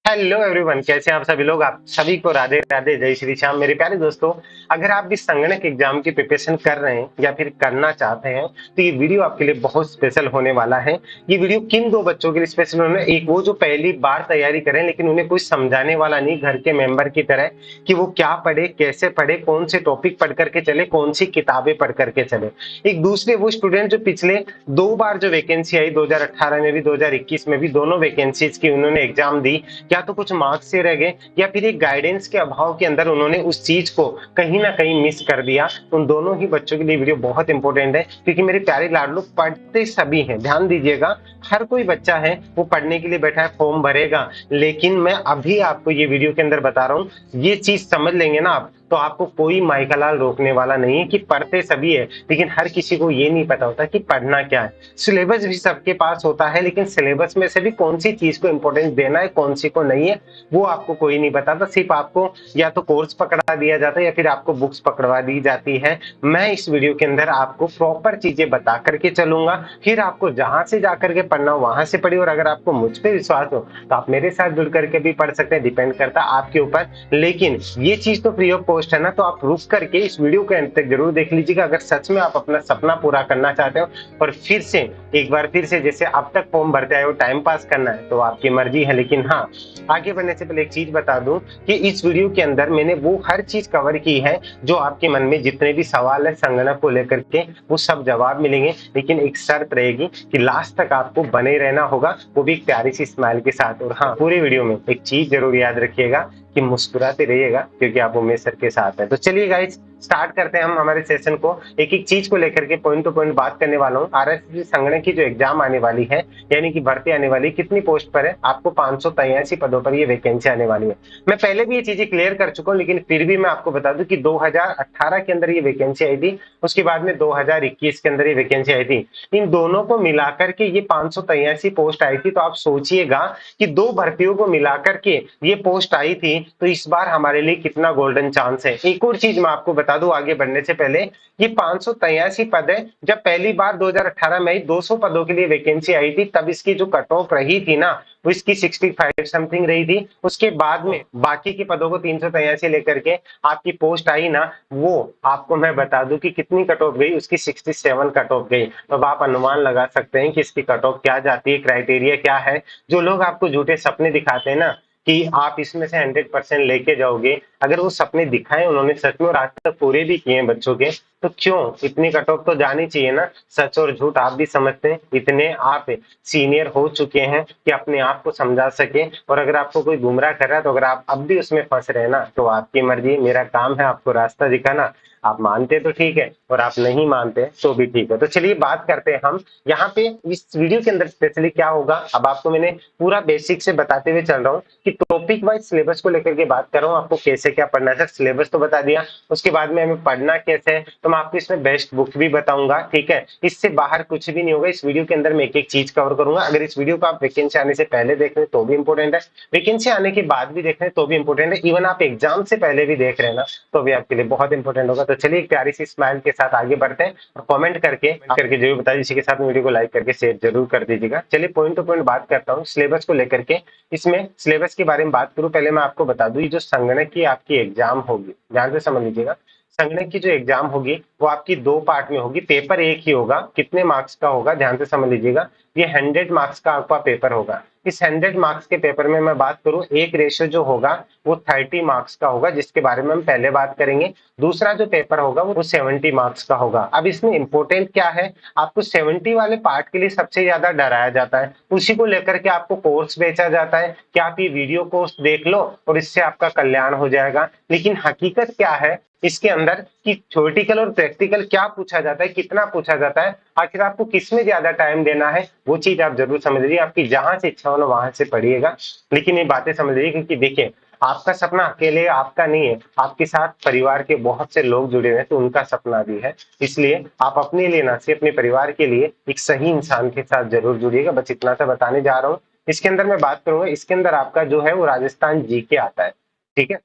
Hello everyone, कैसे हैं आप सभी लोग। आप सभी को राधे राधे, जय श्री श्याम। मेरे प्यारे दोस्तों, अगर आप भी संगणक एग्जाम की प्रिपरेशन कर रहे हैं या फिर करना चाहते हैं तो ये वीडियो आपके लिए बहुत स्पेशल होने वाला है। ये वीडियो किन दो बच्चों के लिए स्पेशल होने, एक वो जो पहली बार तैयारी करें लेकिन उन्हें कोई समझाने वाला नहीं घर के मेंबर की तरह कि वो क्या पढ़े, कैसे पढ़े, कौन से टॉपिक पढ़ करके चले, कौन सी किताबें पढ़ करके चले। एक दूसरे वो स्टूडेंट जो पिछले दो बार जो वैकेंसी आई, 2018 में भी 2021 में भी, दोनों वैकेंसीज की उन्होंने एग्जाम दी, या तो कुछ मार्क्स से रह गए या फिर एक गाइडेंस के अभाव के अंदर उन्होंने उस चीज को कहीं ना कहीं मिस कर दिया। उन दोनों ही बच्चों के लिए वीडियो बहुत इंपॉर्टेंट है, क्योंकि मेरे प्यारे लाडलो पढ़ते सभी हैं। ध्यान दीजिएगा, हर कोई बच्चा है वो पढ़ने के लिए बैठा है, फॉर्म भरेगा। लेकिन मैं अभी आपको ये वीडियो के अंदर बता रहा हूँ, ये चीज समझ लेंगे ना आप, तो आपको कोई माइकलाल रोकने वाला नहीं है। कि पढ़ते सभी है लेकिन हर किसी को ये नहीं पता होता कि पढ़ना क्या है। सिलेबस भी सबके पास होता है, लेकिन सिलेबस में से भी कौन सी चीज को इंपॉर्टेंस देना है, कौन सी को नहीं है, वो आपको कोई नहीं बताता। सिर्फ आपको या तो कोर्स पकड़ा दिया जाता है या फिर आपको बुक्स पकड़वा दी जाती है। मैं इस वीडियो के अंदर आपको प्रॉपर चीजें बता करके चलूंगा, फिर आपको जहां से जाकर के पढ़ना हो वहां से पढ़िए। और अगर आपको मुझ पर विश्वास हो तो आप मेरे साथ जुड़ करके भी पढ़ सकते हैं, डिपेंड करता है आपके ऊपर। लेकिन ये चीज तो फ्री ऑफ कॉस्ट है ना, तो आप रुक करके इस वीडियो के अंत तक जरूर देख लीजिएगा, अगर सच में आप अपना सपना पूरा करना चाहते हो। और फिर से एक बार फिर से जैसे अब तक फॉर्म भरते आए हो, टाइम पास करना है तो आपकी मर्जी है। लेकिन हाँ, आगे बढ़ने से पहले एक चीज बता दूं कि इस वीडियो के अंदर मैंने वो हर चीज कवर की है जो आपके मन में जितने भी सवाल है संगणक को लेकर के, वो सब जवाब मिलेंगे। लेकिन एक शर्त रहेगी कि लास्ट तक आपको बने रहना होगा, वो भी एक प्यारी सी स्माइल के साथ। और हाँ, पूरे वीडियो में एक चीज जरूर याद रखिएगा कि मुस्कुराते रहिएगा, क्योंकि आप उमेश सर के साथ हैं। तो चलिए गाइस, स्टार्ट करते हैं हम हमारे सेशन को। एक एक चीज को लेकर के पॉइंट टू पॉइंट बात करने वाला हूँ। आरएससी संगणक की जो एग्जाम आने वाली है, यानी कि भर्ती आने वाली, कितनी पोस्ट पर है, आपको 583 पदों पर ये वैकेंसी आने वाली है। मैं पहले भी ये चीजें क्लियर कर चुका हूँ, लेकिन फिर भी मैं आपको बता दूं कि 2018 के अंदर ये वैकेंसी आई थी, उसके बाद में 2021 के अंदर ये वैकेंसी आई थी। इन दोनों को मिलाकर के ये 583 पोस्ट आई थी। तो आप सोचिएगा कि दो भर्तियों को मिलाकर के ये पोस्ट आई थी, तो इस बार हमारे लिए कितना गोल्डन चांस है। एक और चीज मैं आपको बता दूं आगे बढ़ने से पहले, ये 583 पद है। जब पहली बार 2018 में 200 पदों के लिए वैकेंसी आई थी, तब इसकी जो कट ऑफ रही थी ना, वो इसकी 65 समथिंग रही थी। उसके बाद में बाकी के पदों को 383 लेकर के आपकी पोस्ट आई ना, वो आपको मैं बता दूं कि कितनी कट ऑफ गई, उसकी 67 कट ऑफ गई। तो अब आप अनुमान लगा सकते हैं कि इसकी कट ऑफ क्या जाती है, क्राइटेरिया क्या है। जो लोग आपको झूठे सपने दिखाते हैं ना कि आप इसमें से 100% लेके जाओगे, अगर वो सपने दिखाए उन्होंने सच में और आज तक पूरे भी किए हैं बच्चों के, तो क्यों इतनी कट ऑफ तो जानी चाहिए ना। सच और झूठ आप भी समझते हैं, इतने आप सीनियर हो चुके हैं कि अपने आप को समझा सके। और अगर आपको कोई गुमराह कर रहा है, तो अगर आप अब भी उसमें फंस रहे ना, तो आपकी मर्जी, मेरा काम है आपको रास्ता दिखाना। आप मानते तो ठीक है, और आप नहीं मानते तो भी ठीक है। तो चलिए बात करते हैं हम यहाँ पे इस वीडियो के अंदर स्पेशली क्या होगा। अब आपको मैंने पूरा बेसिक से बताते हुए चल रहा हूँ कि टॉपिक वाइज सिलेबस को लेकर के बात कर रहा हूँ, आपको कैसे क्या पढ़ना है। सिलेबस तो बता दिया, उसके बाद में हमें पढ़ना कैसे है, तो मैं आपको इसमें बेस्ट बुक भी बताऊंगा। ठीक है, इससे बाहर कुछ भी नहीं होगा। इस वीडियो के अंदर मैं एक एक चीज कवर करूंगा। अगर इस वीडियो को आप वैकेंसी आने से पहले देख रहे हैं तो भी इंपॉर्टेंट है, वैकेंसी आने के बाद भी देख रहे हैं तो भी इंपॉर्टेंट है, इवन आप एग्जाम से पहले भी देख रहे हैं ना, तो भी आपके लिए बहुत इंपॉर्टेंट होगा। तो चलिए एक प्यारी सी स्माइल के साथ आगे बढ़ते हैं, और कमेंट करके जरूर बताइए। इसी के साथ वीडियो को लाइक करके शेयर जरूर कर दीजिएगा। चलिए पॉइंट टू पॉइंट बात करता हूँ सिलेबस को लेकर के। इसमें सिलेबस के बारे में बात करूं, पहले मैं आपको बता दूं, ये जो संगणक की आपकी एग्जाम होगी, ध्यान से समझ लीजिएगा। संगणक की जो एग्जाम होगी वो आपकी दो पार्ट में होगी। पेपर एक ही होगा, कितने मार्क्स का होगा ध्यान से समझ लीजिएगा। ये 100 मार्क्स का आपका पेपर होगा। इस 100 मार्क्स के पेपर में मैं बात करूं, एक रेशियो जो होगा वो 30 मार्क्स का होगा, जिसके बारे में हम पहले बात करेंगे। दूसरा जो पेपर होगा वो 70 मार्क्स का होगा। अब इसमें इंपॉर्टेंट क्या है, आपको 70 वाले पार्ट के लिए सबसे ज्यादा डराया जाता है, उसी को लेकर के आपको कोर्स बेचा जाता है कि आप ये वीडियो कोर्स देख लो और इससे आपका कल्याण हो जाएगा। लेकिन हकीकत क्या है इसके अंदर, कि थ्योरेटिकल और प्रैक्टिकल क्या पूछा जाता है, कितना पूछा जाता है, आखिर आपको किसमें ज्यादा टाइम देना है, वो चीज आप जरूर समझ लीजिए। आपकी जहां से इच्छा हो वहां से पढ़िएगा, लेकिन ये बातें समझ लीजिए। क्योंकि देखिए, आपका सपना अकेले आपका नहीं है, आपके साथ परिवार के बहुत से लोग जुड़े हुए हैं, तो उनका सपना भी है। इसलिए आप अपने लिए ना सिर्फ अपने परिवार के लिए एक सही इंसान के साथ जरूर जुड़िएगा। बस इतना सा बताने जा रहा हूँ। इसके अंदर मैं बात करूंगा, इसके अंदर आपका जो है वो राजस्थान जीके आता है। ठीक है,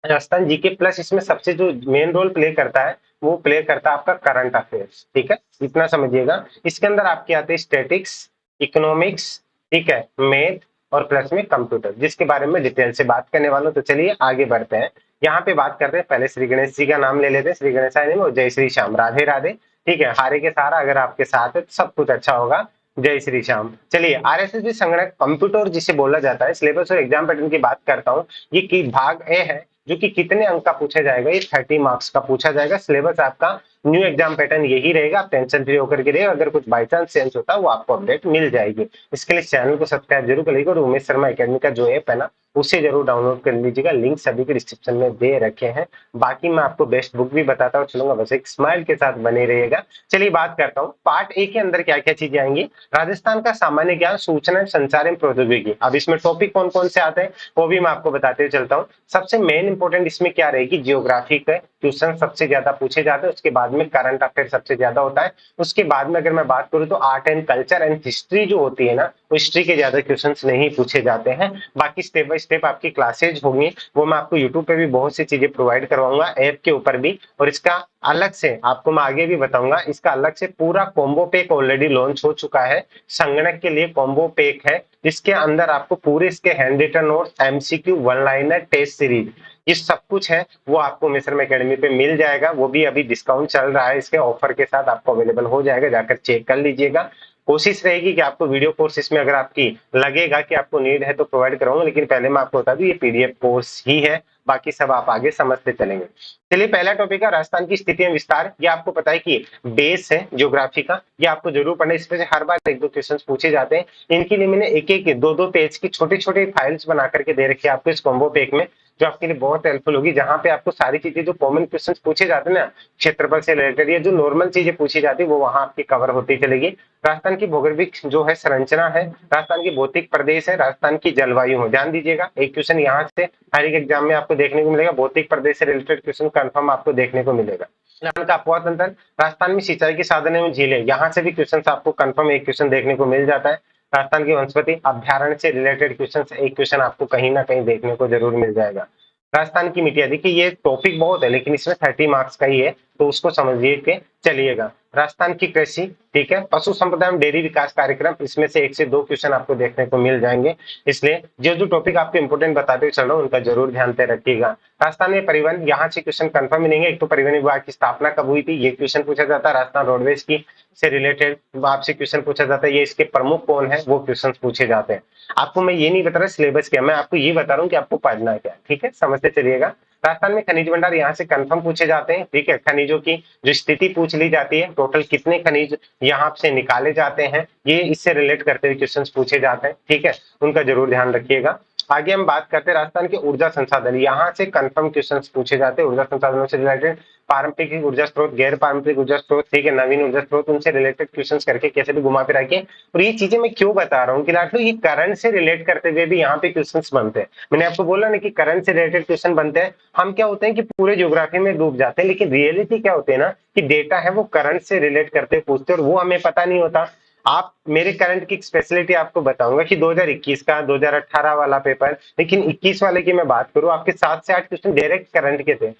राजस्थान जीके प्लस इसमें सबसे जो मेन रोल प्ले करता है, वो प्ले करता है आपका करंट अफेयर्स। ठीक है, इतना समझिएगा। इसके अंदर आपके आते हैं स्टैटिक्स, इकोनॉमिक्स, ठीक है, मैथ, और प्लस में कंप्यूटर, जिसके बारे में डिटेल से बात करने वाला हूं। तो चलिए आगे बढ़ते हैं। यहाँ पे बात करते हैं, पहले श्री गणेश जी का नाम ले लेते हैं। श्री गणेशाय नमः और जय श्री श्याम, राधे राधे। ठीक है, हारे के सारा अगर आपके साथ है तो सब कुछ अच्छा होगा। जय श्री श्याम। चलिए, आरएसएस संगणक कंप्यूटर जिसे बोला जाता है, सिलेबस और एग्जाम पैटर्न की बात करता हूँ। ये की भाग ए है, जो कि कितने अंक का पूछा जाएगा, ये 30 मार्क्स का पूछा जाएगा। सिलेबस आपका न्यू एग्जाम पैटर्न यही रहेगा, आप टेंशन फ्री होकर के रहिए। अगर कुछ बाई चांस चेंज होता है वो आपको अपडेट मिल जाएगी। इसके लिए चैनल को सब्सक्राइब जरूर करिएगा और उमेश शर्मा एकेडमी का जो ऐप है ना, उसे जरूर डाउनलोड कर लीजिएगा। लिंक सभी के डिस्क्रिप्शन में दे रखे हैं। बाकी मैं आपको बेस्ट बुक भी बताता हूँ चलूंगा, बस एक स्माइल के साथ बने रहिएगा। चलिए बात करता हूँ, पार्ट ए के अंदर क्या क्या चीजें आएंगी। राजस्थान का सामान्य ज्ञान, सूचना संचार एवं प्रौद्योगिकी। अब इसमें टॉपिक कौन कौन से आते हैं वो भी मैं आपको बताते हुए चलता हूँ। सबसे मेन इंपोर्टेंट इसमें क्या रहेगी, जियोग्राफी का क्वेश्चन सबसे ज्यादा पूछे जाते हैं। उसके बाद में करंट अफेयर सबसे ज्यादा होता है। उसके बाद में अगर मैं बात करूं तो art and culture and history जो होती है ना, वो हिस्ट्री के ज्यादा क्वेश्चंस नहीं पूछे जाते हैं। बाकी स्टेप बाय स्टेप आपकी क्लासेज होंगी, वो मैं आपको यूट्यूब पे भी बहुत सी चीजें प्रोवाइड करवाऊंगा, ऐप के ऊपर भी। और इसका अलग से आपको मैं आगे भी बताऊंगा, इसका अलग से पूरा कॉम्बो पैक ऑलरेडी लॉन्च हो चुका है। संगणक के लिए कॉम्बो पैक है, जिसके अंदर आपको पूरे इसके hand written notes, MCQ, one liner, test series, ये सब कुछ है वो आपको मिश्रम एकेडमी पे मिल जाएगा। वो भी अभी डिस्काउंट चल रहा है, इसके ऑफर के साथ आपको अवेलेबल हो जाएगा, जाकर चेक कर लीजिएगा। कोशिश रहेगी कि आपको वीडियो कोर्स इसमें अगर आपकी लगेगा कि आपको नीड है तो प्रोवाइड कराऊंगा, लेकिन पहले मैं आपको बता दूं ये पीडीएफ कोर्स ही है, बाकी सब आप आगे समझते चलेंगे। चलिए, पहला टॉपिक है राजस्थान की स्थिति एवं विस्तार। ये आपको पता है कि बेस है ज्योग्राफी का, ये आपको जरूर पढ़ना है। इसमें से हर बार एक दो क्वेश्चन पूछे जाते हैं। इनके लिए मैंने एक एक दो दो पेज की छोटी छोटी फाइल्स बना करके दे रखी है आपको इस कॉम्बो पैक में, जो आपके लिए बहुत हेल्पफुल होगी। जहां पे आपको सारी चीजें जो कॉमन क्वेश्चंस पूछे जाते हैं ना, क्षेत्रफल से रिलेटेड या जो नॉर्मल चीजें पूछी जाती है, वो वहां आपकी कवर होती चलेगी। राजस्थान की भौगोलिक जो है संरचना है, राजस्थान की भौतिक प्रदेश है, राजस्थान की जलवायु है। ध्यान दीजिएगा, एक क्वेश्चन यहाँ से हर एक एग्जाम में आपको देखने को मिलेगा, भौतिक प्रदेश से रिलेटेड क्वेश्चन कंफर्म आपको देखने को मिलेगा। का अपवा तंत्र, राजस्थान में सिंचाई के साधन एवं झीलें, यहाँ से भी क्वेश्चन आपको कंफर्म एक क्वेश्चन देखने को मिल जाता है। राजस्थान की वनस्पति अभ्यारण्य से रिलेटेड क्वेश्चन, एक क्वेश्चन आपको कहीं ना कहीं देखने को जरूर मिल जाएगा। राजस्थान की मिट्टियां, देखिए ये टॉपिक बहुत है लेकिन इसमें 30 मार्क्स का ही है, तो उसको समझिए के चलिएगा। राजस्थान की कृषि, ठीक है, पशु संपदा एवं डेयरी विकास कार्यक्रम, इसमें से 1 से 2 क्वेश्चन आपको देखने को मिल जाएंगे। इसलिए जो जो टॉपिक आपको इंपोर्टेंट बताते हुए चल रहा हूँ उनका जरूर ध्यान से रखिएगा। राजस्थान में परिवहन, यहाँ से क्वेश्चन कंफर्म मिलेंगे। एक तो परिवहन विभाग की स्थापना कब हुई थी, ये क्वेश्चन पूछा जाता है। राजस्थान रोडवेज की से रिलेटेड आपसे क्वेश्चन पूछा जाता है, ये इसके प्रमुख कौन है, वो क्वेश्चन पूछे जाते हैं। आपको मैं ये नहीं बता रहा सिलेबस क्या, मैं आपको ये बता रहा हूँ कि आपको पढ़ना क्या है, ठीक है, समझते चलिएगा। राजस्थान में खनिज भंडार, यहाँ से कंफर्म पूछे जाते हैं, ठीक है। खनिजों की जो स्थिति पूछ ली जाती है, टोटल कितने खनिज यहाँ से निकाले जाते हैं, ये इससे रिलेट करते हुए क्वेश्चंस पूछे जाते हैं, ठीक है, उनका जरूर ध्यान रखिएगा। आगे हम बात करते हैं राजस्थान के ऊर्जा संसाधन, यहाँ से कंफर्म क्वेश्चंस पूछे जाते हैं ऊर्जा संसाधनों से रिलेटेड। पारंपरिक ऊर्जा स्रोत, गैर पारंपरिक ऊर्जा स्रोत, ठीक है, नवीन ऊर्जा स्रोत, उनसे रिलेटेड क्वेश्चंस करके कैसे भी घुमा फिरा के। और ये चीजें मैं क्यों बता रहा हूँ कि लाडलो ये करंट से रिलेट करते हुए भी यहाँ पे क्वेश्चंस बनते हैं। मैंने आपको बोला ना कि करंट से रिलेटेड क्वेश्चन बनते हैं। हम क्या होते हैं कि पूरे ज्योग्राफी में डूब जाते हैं, लेकिन रियलिटी क्या होती है ना कि डेटा है वो करंट से रिलेट करते पूछते हैं, और वो हमें पता नहीं होता। आप मेरे करंट की स्पेशलिटी आपको बताऊंगा कि 2021 का 2018 वाला पेपर, लेकिन 21 वाले की मैं बात करूं, आपके 7 से 8 क्वेश्चन डायरेक्ट करंट के थे।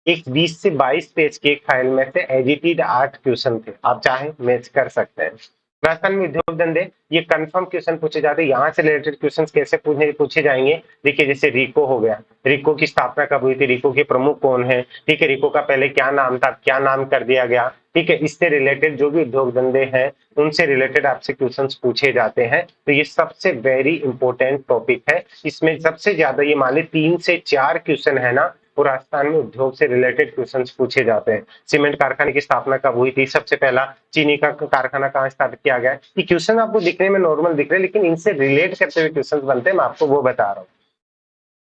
एक 20 से 22 पेज की एक फाइल में से एडिटेड 8 क्वेश्चन थे, आप चाहें मैच कर सकते हैं। राजस्थान में उद्योग धंधे, ये कंफर्म क्वेश्चन पूछे जाते हैं। यहाँ से रिलेटेड क्वेश्चंस कैसे पूछे जाएंगे, देखिए जैसे रिको हो गया, रिको की स्थापना कब हुई थी, रिको के प्रमुख कौन है, ठीक है, रिको का पहले क्या नाम था, क्या नाम कर दिया गया, ठीक है, इससे रिलेटेड जो भी उद्योग धंधे हैं उनसे रिलेटेड आपसे क्वेश्चंस पूछे जाते हैं। तो ये सबसे वेरी इंपॉर्टेंट टॉपिक है। इसमें सबसे ज्यादा ये मान ली 3 से 4 क्वेश्चन है ना, वो राजस्थान में उद्योग से रिलेटेड क्वेश्चंस पूछे जाते हैं। सीमेंट कारखाने की स्थापना कब हुई थी, सबसे पहला चीनी का कारखाना कहाँ स्थापित किया गया। ये क्वेश्चन आपको दिखने में नॉर्मल दिख रहे हैं, लेकिन इनसे रिलेट करते हुए क्वेश्चन बनते हैं, मैं आपको वो बता रहा हूँ।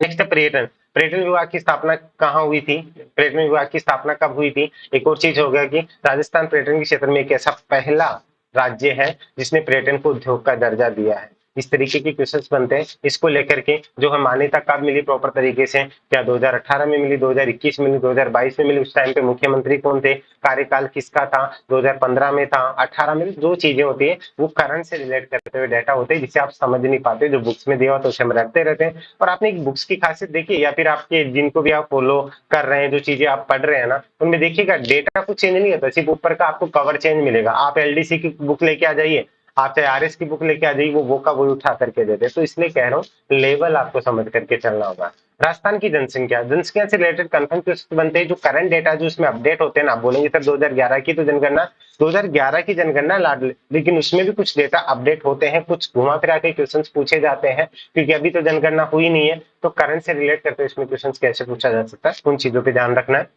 नेक्स्ट, पर्यटन, पर्यटन विभाग की स्थापना कहाँ हुई थी, पर्यटन विभाग की स्थापना कब हुई थी। एक और चीज हो गया कि राजस्थान पर्यटन के क्षेत्र में एक ऐसा पहला राज्य है जिसने पर्यटन को उद्योग का दर्जा दिया है। इस तरीके के क्वेश्चंस बनते हैं। इसको लेकर के जो है मान्यता कब मिली प्रॉपर तरीके से, क्या 2018 में मिली, 2021 में मिली, 2022 में मिली, उस टाइम पे मुख्यमंत्री कौन थे, कार्यकाल किसका था, 2015 में था, 18 में, जो चीजें होती है वो करंट से रिलेट करते हुए डाटा होते हैं, जिसे आप समझ नहीं पाते, जो बुक्स में दिया होता है उसे हम रखते रहते हैं। और आपने एक बुक्स की खासियत देखी, या फिर आपके जिनको भी आप फॉलो कर रहे हैं, जो चीजें आप पढ़ रहे हैं ना, उनमें देखिएगा डेटा कुछ चेंज नहीं होता, सिर्फ ऊपर का आपको कवर चेंज मिलेगा। आप एलडीसी की बुक लेके आ जाइए, आप चाहे आरएस की बुक लेके आ जाइए, वो का वही उठा करके देते हैं। तो इसलिए कह रहा हूँ लेवल आपको समझ करके चलना होगा। राजस्थान की जनसंख्या, जनसंख्या से रिलेटेड कंफर्म क्वेश्चन बनते हैं, जो करंट डेटा जो उसमें अपडेट होते हैं ना, आप बोलेंगे सर 2011 की तो जनगणना, 2011 की जनगणना लाडली, लेकिन उसमें भी कुछ डेटा अपडेट होते हैं, कुछ घुमा फिरा के क्वेश्चंस पूछे जाते हैं, क्योंकि अभी तो जनगणना हुई नहीं है, तो करंट से रिलेट करते इसमें क्वेश्चंस कैसे पूछा जा सकता है, उन चीजों पे ध्यान रखना है।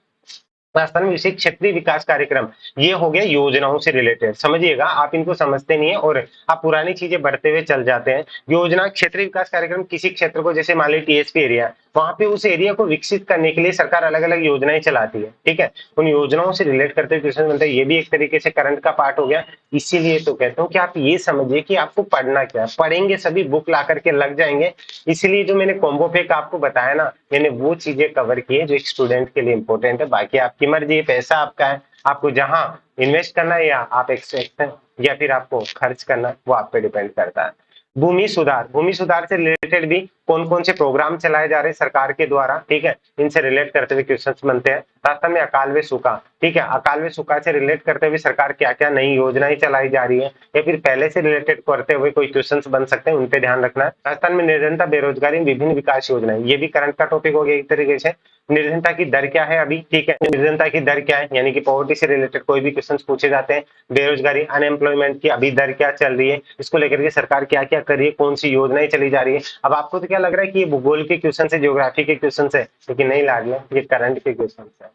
राजस्थान में विशेष क्षेत्रीय विकास कार्यक्रम, ये हो गया योजनाओं से रिलेटेड, समझिएगा आप इनको समझते नहीं है और आप पुरानी चीजें बढ़ते हुए चल जाते हैं। योजना, क्षेत्रीय विकास कार्यक्रम किसी क्षेत्र को, जैसे मान लीजिए टीएसपी एरिया, वहां पे उस एरिया को विकसित करने के लिए सरकार अलग अलग योजनाएं चलाती है, ठीक है, उन योजनाओं से रिलेट करते हुए क्वेश्चन बनता है, ये भी एक तरीके से करंट का पार्ट हो गया। इसीलिए तो कहता हूँ कि आप ये समझिए कि आपको पढ़ना क्या है, पढ़ेंगे सभी बुक ला करके लग जाएंगे। इसीलिए जो मैंने कॉम्बो पैक आपको बताया ना, मैंने वो चीजें कवर की है जो एक स्टूडेंट के लिए इंपॉर्टेंट है। बाकी आपकी मर्जी है, पैसा आपका है, आपको जहां इन्वेस्ट करना है या आप एक्सट्रैक्ट या फिर आपको खर्च करना है, वो आप पे डिपेंड करता है। भूमि सुधार, भूमि सुधार से रिलेटेड भी कौन कौन से प्रोग्राम चलाए जा रहे हैं सरकार के द्वारा, ठीक है, इनसे रिलेट करते हुए क्वेश्चंस बनते हैं। राजस्थान में अकाल व सूखा, ठीक है, अकाल व सूखा से रिलेट करते हुए सरकार क्या क्या नई योजनाएं चलाई जा रही है, या फिर पहले से रिलेटेड करते हुए कोई क्वेश्चंस बन सकते हैं, उन पे ध्यान रखना है। राजस्थान में निर्धनता बेरोजगारी विभिन्न विकास योजनाएं, ये भी करंट का टॉपिक हो गया एक तरीके से। निर्धनता की दर क्या है अभी, ठीक है, निर्धनता की दर क्या है, यानी कि पॉवर्टी से रिलेटेड कोई भी क्वेश्चन पूछे जाते हैं। बेरोजगारी, अनएम्प्लॉयमेंट की अभी दर क्या चल रही है, इसको लेकर के सरकार क्या क्या कर रही है, कौन सी योजनाएं चली जा रही है। अब आपको तो क्या लग रहा है कि ये भूगोल के क्वेश्चन है, ज्योग्राफी के क्वेश्चन है, लेकिन नहीं लाडले, ये करंट के क्वेश्चन है,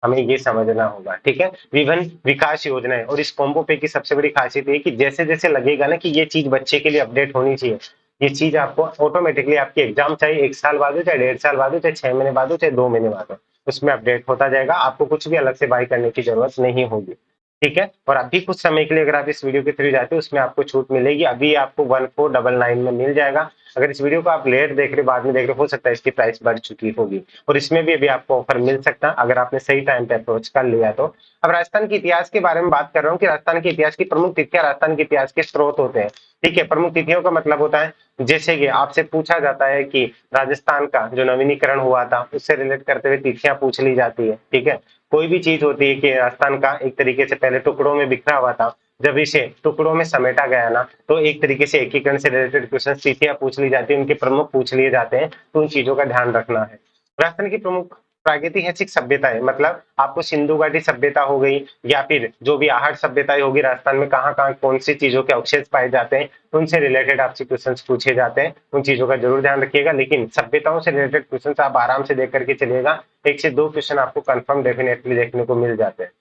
हमें ये समझना होगा, ठीक है। विभिन्न विकास योजनाएं, और इस कॉम्बो पे की सबसे बड़ी खासियत है कि जैसे जैसे लगेगा ना कि ये चीज बच्चे के लिए अपडेट होनी चाहिए, ये चीज आपको ऑटोमेटिकली आपकी एग्जाम चाहे 1 साल बाद हो, चाहे 1.5 साल बाद हो, चाहे 6 महीने बाद हो, चाहे 2 महीने बाद हो, उसमें अपडेट होता जाएगा, आपको कुछ भी अलग से बाय करने की जरूरत नहीं होगी, ठीक है। और अभी कुछ समय के लिए अगर आप इस वीडियो के थ्रू जाते हो, उसमें आपको छूट मिलेगी, अभी आपको 1499 में मिल जाएगा। अगर इस वीडियो को आप लेट देख रहे, बाद में देख रहे, हो सकता है इसकी प्राइस बढ़ चुकी होगी, और इसमें भी अभी आपको ऑफर मिल सकता है अगर आपने सही टाइम पे अप्रोच कर लिया तो। अब राजस्थान के इतिहास के बारे में बात कर रहा हूँ कि राजस्थान के इतिहास की प्रमुख तिथियां राजस्थान के इतिहास के स्रोत होते हैं, ठीक है। प्रमुख तिथियों का मतलब होता है, जैसे कि आपसे पूछा जाता है कि राजस्थान का जो नवीनीकरण हुआ था, उससे रिलेट करते हुए तिथियां पूछ ली जाती है, ठीक है। कोई भी चीज होती है कि राजस्थान का एक तरीके से पहले टुकड़ों में बिखरा हुआ था, जब इसे टुकड़ों में समेटा गया ना, तो एक तरीके से एकीकरण से रिलेटेड क्वेश्चन तिथियां पूछ ली जाती है, उनके प्रमुख पूछ लिए जाते हैं, तो उन चीजों का ध्यान रखना है। राजस्थान की प्रमुख प्रागैतिहासिक सभ्यताएं, मतलब आपको सिंधु घाटी सभ्यता हो गई, या फिर जो भी आहट सभ्यताएं होगी, राजस्थान में कहाँ कहाँ कौन सी चीजों के अवशेष पाए जाते हैं, उनसे रिलेटेड आपसे क्वेश्चन पूछे जाते हैं, उन चीजों का जरूर ध्यान रखिएगा। लेकिन सभ्यताओं से रिलेटेड क्वेश्चन आप आराम से देख करके चलिएगा, 1 से 2 क्वेश्चन आपको कंफर्म डेफिनेटली देखने को मिल जाते हैं।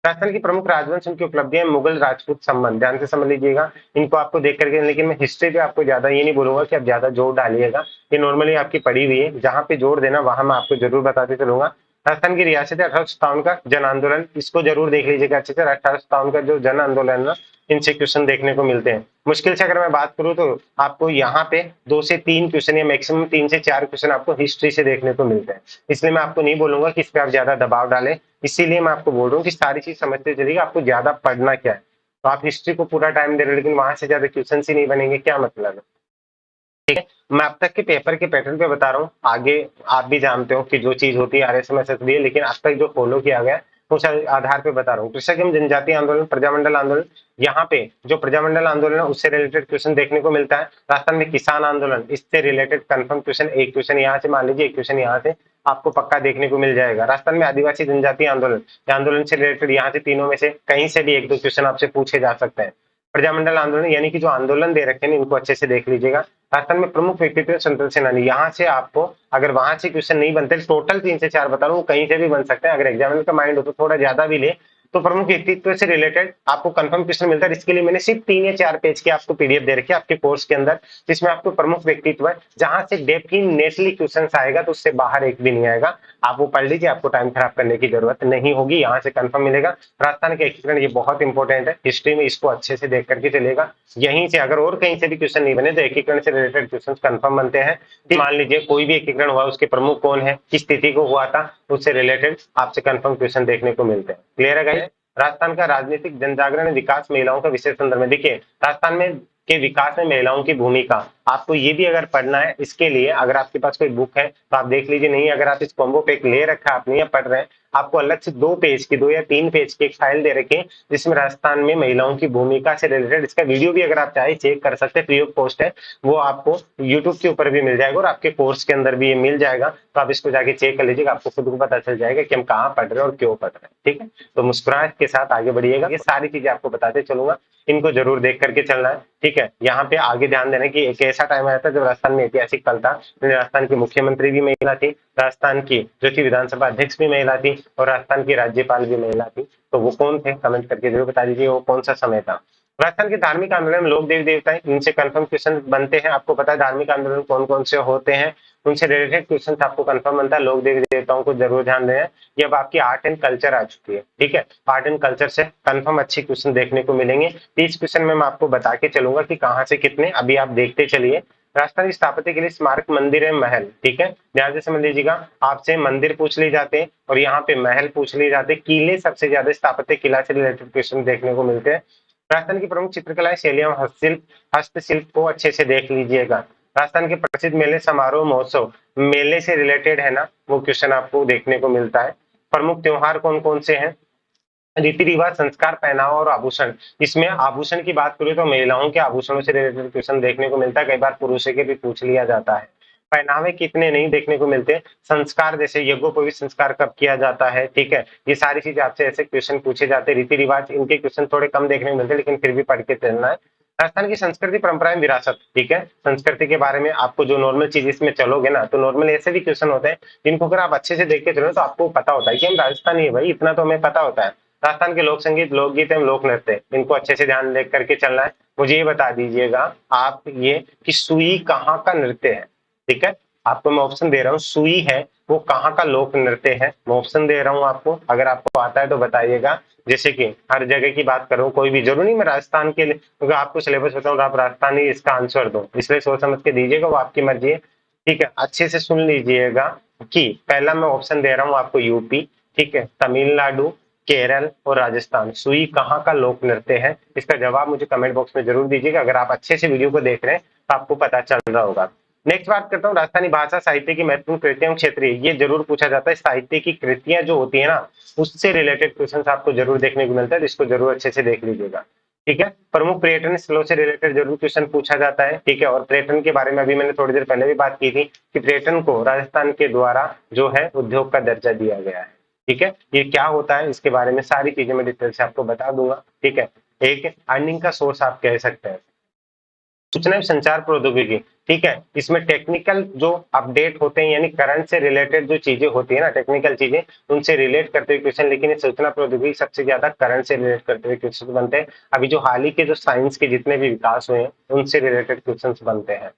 राजस्थान की प्रमुख राजवंश, उनकी उपलब्धियां, मुगल राजपूत संबंध, ध्यान से समझ लीजिएगा, इनको आपको देख करके, लेकिन मैं हिस्ट्री पे आपको ज्यादा ये नहीं बोलूंगा कि आप ज्यादा जोर डालिएगा, ये नॉर्मली आपकी पढ़ी हुई है, जहां पे जोर देना वहां मैं आपको जरूर बताते चलूंगा। राजस्थान की रियासत है, 1857 का जन आंदोलन, इसको जरूर देख लीजिएगा अच्छे से। 1857 का जो जन आंदोलन है ना, इनसे क्वेश्चन देखने को मिलते हैं। मुश्किल से अगर मैं बात करूं तो आपको यहाँ पे 2 से 3 क्वेश्चन या मैक्सिमम 3 से 4 क्वेश्चन आपको हिस्ट्री से देखने को मिलते हैं, इसलिए मैं आपको नहीं बोलूंगा कि इस पे आप ज्यादा दबाव डालें। इसीलिए मैं आपको बोल रहा हूँ कि सारी चीज समझते चलिएगा, आपको ज्यादा पढ़ना क्या है, तो आप हिस्ट्री को पूरा टाइम दे रहे हो लेकिन वहां से ज्यादा क्वेश्चन ही नहीं बनेंगे, क्या मतलब है, ठीक है। मैं अब तक के पेपर के पैटर्न पे बता रहा हूँ, आगे आप भी जानते हो कि जो चीज होती है आरएसएमएस भी है, लेकिन अब तक जो फॉलो किया गया उस आधार पे बता रहा हूँ। कृषक एवं जनजातीय आंदोलन, प्रजामंडल आंदोलन, यहाँ पे जो प्रजामंडल आंदोलन है उससे रिलेटेड क्वेश्चन देखने को मिलता है। राजस्थान में किसान आंदोलन, इससे रिलेटेड कंफर्म क्वेश्चन, एक क्वेश्चन यहाँ से मान लीजिए, एक क्वेश्चन यहाँ से आपको पक्का देखने को मिल जाएगा। राजस्थान में आदिवासी जनजातीय आंदोलन, आंदोलन से रिलेटेड यहाँ से तीनों में से कहीं से भी 1-2 क्वेश्चन आपसे पूछे जा सकते हैं। प्रजामंडल आंदोलन, यानी कि जो आंदोलन दे रखे हैं इनको अच्छे से देख लीजिएगा। राजस्थान में प्रमुख व्यक्तित्व, स्वतंत्रता सेनानी, यहाँ से आपको अगर वहां से क्वेश्चन नहीं बनते, टोटल 3 से 4 बता रहा हूँ, कहीं से भी बन सकते हैं, अगर एग्जामिनर का माइंड हो तो थोड़ा ज्यादा भी ले, तो प्रमुख व्यक्तित्व से रिलेटेड आपको कंफर्म क्वेश्चन मिलता है। इसके लिए मैंने सिर्फ 3 या 4 पेज की आपको पीडीएफ दे रखी है आपके कोर्स के अंदर, जिसमें आपको प्रमुख व्यक्तित्व है, जहां से डेफिनेटली क्वेश्चन आएगा, तो उससे बाहर एक भी नहीं आएगा। आप वो पढ़ लीजिए, आपको टाइम खराब करने की जरूरत नहीं होगी, यहाँ से कंफर्म मिलेगा। राजस्थान के एकीकरण, ये बहुत इंपॉर्टेंट है, हिस्ट्री में इसको अच्छे से देख करके चलेगा। यहीं से अगर और कहीं से भी क्वेश्चन नहीं बने तो एकीकरण से रिलेटेड क्वेश्चन कंफर्म बनते हैं। मान लीजिए कोई भी एकीकरण हुआ, उसके प्रमुख कौन है, किस तिथि को हुआ था, उससे रिलेटेड आपसे कंफर्म क्वेश्चन देखने को मिलते हैं। क्लियर है गाइस। राजस्थान का राजनीतिक जनजागरण विकास, महिलाओं का विशेष संदर्भ में, देखिए राजस्थान में के विकास में महिलाओं की भूमिका, आपको ये भी अगर पढ़ना है, इसके लिए अगर आपके पास कोई बुक है तो आप देख लीजिए, नहीं अगर आप इस कॉम्बो पैक ले रखा है आपने या पढ़ रहे हैं, आपको अलग से 2 पेज की, 2 या 3 पेज की एक फाइल दे रखी है, जिसमें राजस्थान में महिलाओं की भूमिका से रिलेटेड इसका वीडियो भी अगर आप चाहे चेक कर सकते हैं, फ्री ऑफ कॉस्ट है। वो आपको यूट्यूब के ऊपर भी मिल जाएगा और आपके कोर्स के अंदर भी ये मिल जाएगा। तो आप इसको जाके चेक कर लीजिएगा, आपको खुद को पता चल जाएगा कि हम कहाँ पढ़ रहे हैं और क्यों पढ़ रहे हैं। ठीक है, तो मुस्कुराहट के साथ आगे बढ़िएगा। ये सारी चीजें आपको बताते चलूंगा, इनको जरूर देख करके चलना है। ठीक है, यहाँ पे आगे ध्यान देना कि एक ऐसा टाइम आया था जब राजस्थान में ऐतिहासिक पल था। राजस्थान की मुख्यमंत्री भी महिला थी, राजस्थान की जो थी विधानसभा अध्यक्ष भी महिला थी और राजस्थान की राज्यपाल भी महिला थी। तो वो कौन थे, कमेंट करके जरूर बता दीजिए वो कौन सा समय था। राजस्थान के धार्मिक आंदोलन में लोक देवी देवता है, इनसे कंफर्म क्वेश्चन बनते हैं। आपको पता है धार्मिक आंदोलन कौन कौन से होते हैं, उनसे रिलेटेड क्वेश्चन आपको कंफर्म बनता है। लोक देवी देवताओं को जरूर ध्यान दें। ये अब आपकी आर्ट एंड कल्चर आ चुकी है। ठीक है, आर्ट एंड कल्चर से कंफर्म अच्छे क्वेश्चन देखने को मिलेंगे। 30 क्वेश्चन में मैं आपको बता के चलूंगा कि कहाँ से कितने, अभी आप देखते चलिए। राजस्थान की स्थापत्य के लिए स्मारक, मंदिर है, महल। ठीक है, ध्यान से समझ लीजिएगा। आपसे मंदिर पूछ लिए जाते हैं और यहाँ पे महल पूछ लिए जाते हैं। किले सबसे ज्यादा स्थापत्य किला से रिलेटेड क्वेश्चन देखने को मिलते हैं। राजस्थान की प्रमुख चित्रकला शैलियां, हस्तशिल्प, हस्तशिल्प को अच्छे से देख लीजिएगा। राजस्थान के प्रसिद्ध मेले, समारोह, महोत्सव, मेले से रिलेटेड है ना, वो क्वेश्चन आपको देखने को मिलता है। प्रमुख त्योहार कौन कौन से हैं, रीति रिवाज, संस्कार, पहनावा और आभूषण। इसमें आभूषण की बात करें तो महिलाओं के आभूषणों से रिलेटेड क्वेश्चन देखने को मिलता है, कई बार पुरुषों के भी पूछ लिया जाता है। पहनावे कितने नहीं देखने को मिलते। संस्कार जैसे यज्ञोपवीत संस्कार कब किया जाता है। ठीक है, ये सारी चीजें आपसे ऐसे क्वेश्चन पूछे जाते हैं। रीति रिवाज, इनके क्वेश्चन थोड़े कम देखने को मिलते हैं, लेकिन फिर भी पढ़ के चलना है। राजस्थान की संस्कृति, परंपराएं, विरासत। ठीक है, संस्कृति के बारे में आपको जो नॉर्मल चीज इसमें चलोगे ना, तो नॉर्मल ऐसे भी क्वेश्चन होते हैं जिनको अगर आप अच्छे से देख के चलो तो आपको पता होता है कि हम राजस्थानी है भाई, इतना तो हमें पता होता है। राजस्थान के लोक संगीत, लोकगीत एवं लोक नृत्य, इनको अच्छे से ध्यान देख करके चलना है। मुझे ये बता दीजिएगा आप ये कि सुई कहाँ का नृत्य है। ठीक है, आपको मैं ऑप्शन दे रहा हूँ, सुई है वो कहाँ का लोक नृत्य है। मैं ऑप्शन दे रहा हूँ आपको, अगर आपको आता है तो बताइएगा। जैसे कि हर जगह की बात करूँ, कोई भी जरूरी नहीं मैं राजस्थान के लिए, क्योंकि आपको सिलेबस बताऊँ तो आप राजस्थानी इसका आंसर दो, इसलिए सोच समझ के दीजिएगा, वो आपकी मर्जी है। ठीक है, अच्छे से सुन लीजिएगा कि पहला मैं ऑप्शन दे रहा हूँ आपको, यूपी, ठीक है, तमिलनाडु, केरल और राजस्थान। सुई कहाँ का लोक नृत्य है, इसका जवाब मुझे कमेंट बॉक्स में जरूर दीजिएगा। अगर आप अच्छे से वीडियो को देख रहे हैं तो आपको पता चल रहा होगा। नेक्स्ट बात करता हूँ, राजस्थानी भाषा साहित्य की महत्वपूर्ण कृतियां क्षेत्रीय, ये जरूर पूछा जाता है। साहित्य की कृतियां जो होती है ना, उससे रिलेटेड क्वेश्चन आपको जरूर देखने को मिलता है, इसको जरूर अच्छे से देख लीजिएगा। ठीक है, प्रमुख पर्यटन स्थलों से रिलेटेड जरूर क्वेश्चन पूछा जाता है। ठीक है, और पर्यटन के बारे में अभी मैंने थोड़ी देर पहले भी बात की थी कि पर्यटन को राजस्थान के द्वारा जो है उद्योग का दर्जा दिया गया है। ठीक है, ये क्या होता है इसके बारे में सारी चीजें मैं डिटेल से आपको बता दूंगा। ठीक है, एक अर्निंग का सोर्स आप कह सकते हैं। सूचना एवं संचार प्रौद्योगिकी, ठीक है, इसमें टेक्निकल जो अपडेट होते हैं, यानी करंट से रिलेटेड जो चीजें होती है ना, टेक्निकल चीजें, उनसे रिलेट करते हुए क्वेश्चन। लेकिन ये सूचना प्रौद्योगिकी सबसे ज्यादा करंट से रिलेट करते हुए क्वेश्चन बनते हैं। अभी जो हाल ही के जो साइंस के जितने भी विकास हुए हैं उनसे रिलेटेड क्वेश्चन बनते हैं।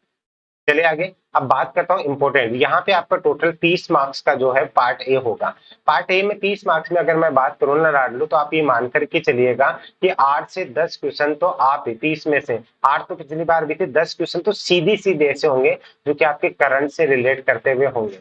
चलिए आगे, अब बात करता हूँ इंपॉर्टेंट। यहाँ पे आपका टोटल 30 मार्क्स का जो है पार्ट ए होगा। पार्ट ए में 30 मार्क्स में अगर मैं बात करूँ ना लाडलू, तो आप ये मान करके चलिएगा कि 8 से 10 क्वेश्चन तो आप 30 में से 8 तो पिछली बार भी थे, 10 क्वेश्चन तो सीधी सीधे ऐसे होंगे जो कि आपके करंट से रिलेट करते हुए होंगे।